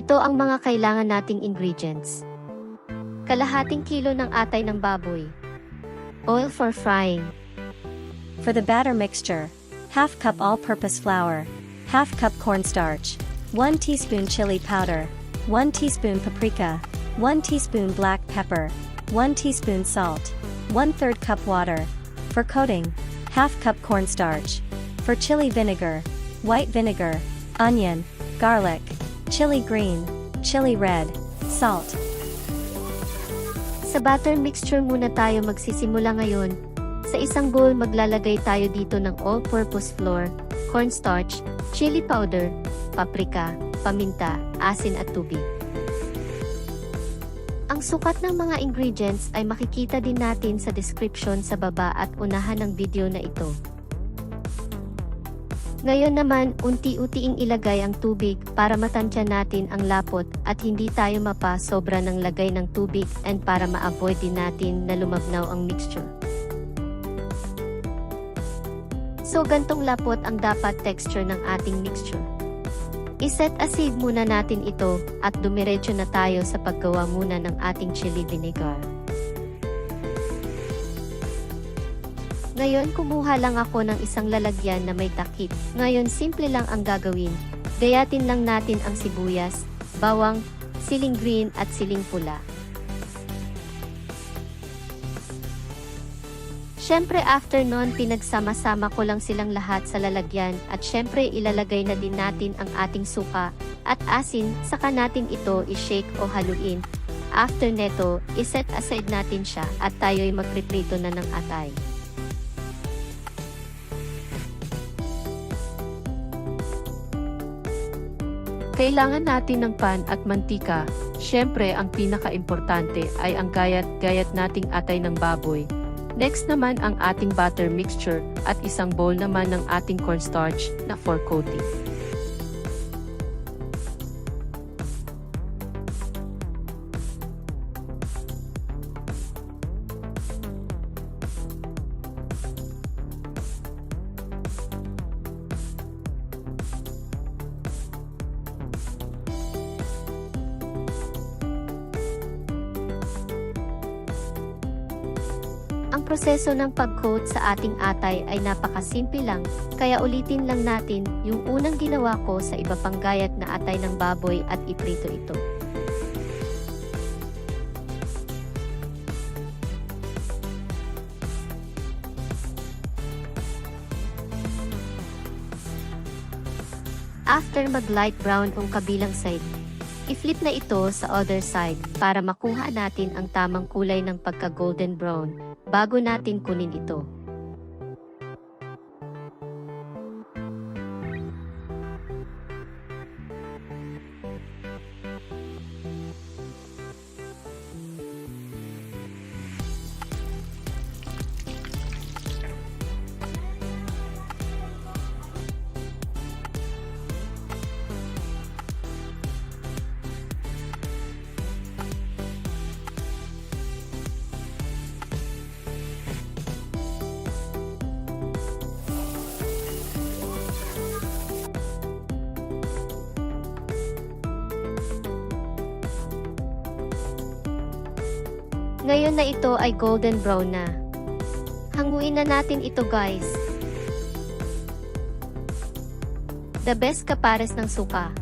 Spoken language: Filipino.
Ito ang mga kailangan nating ingredients. Kalahating kilo ng atay ng baboy. Oil for frying. For the batter mixture, half cup all-purpose flour, half cup cornstarch, 1 teaspoon chili powder, 1 teaspoon paprika, 1 teaspoon black pepper, 1 teaspoon salt, 1/3 cup water. For coating, half cup cornstarch. For chili vinegar, white vinegar, onion, garlic, chili green, chili red, salt. Sa batter mixture muna tayo magsisimula ngayon. Sa isang bowl maglalagay tayo dito ng all-purpose flour, cornstarch, chili powder, paprika, paminta, asin at tubig. Ang sukat ng mga ingredients ay makikita din natin sa description sa baba at unahan ng video na ito. Ngayon naman, unti-unting ilagay ang tubig para matansya natin ang lapot at hindi tayo mapa-sobra ng lagay ng tubig and para ma-avoid din natin na lumabnaw ang mixture. So gantong lapot ang dapat texture ng ating mixture. I-set aside muna natin ito at dumiretso na tayo sa paggawa muna ng ating chili vinegar. Ngayon kumuha lang ako ng isang lalagyan na may takip. Ngayon simple lang ang gagawin. Gayatin lang natin ang sibuyas, bawang, siling green at siling pula. Syempre after nun pinagsama-sama ko lang silang lahat sa lalagyan at syempre ilalagay na din natin ang ating suka at asin saka natin ito i-shake o haluin. After neto, iset aside natin siya at tayo'y magpiprito na ng atay. Kailangan natin ng pan at mantika. Syempre, ang pinaka-importante ay ang gayat-gayat nating atay ng baboy. Next naman ang ating batter mixture at isang bowl naman ng ating cornstarch na for coating. Ang proseso ng pag-coat sa ating atay ay napakasimple lang, kaya ulitin lang natin yung unang ginawa ko sa iba pang gayat na atay ng baboy at iprito ito. After mag-light brown ang kabilang side, i-flip na ito sa other side para makuha natin ang tamang kulay ng pagka-golden brown bago natin kunin ito. Ngayon na ito ay golden brown na. Hanguin na natin ito guys. The best kapares ng suka.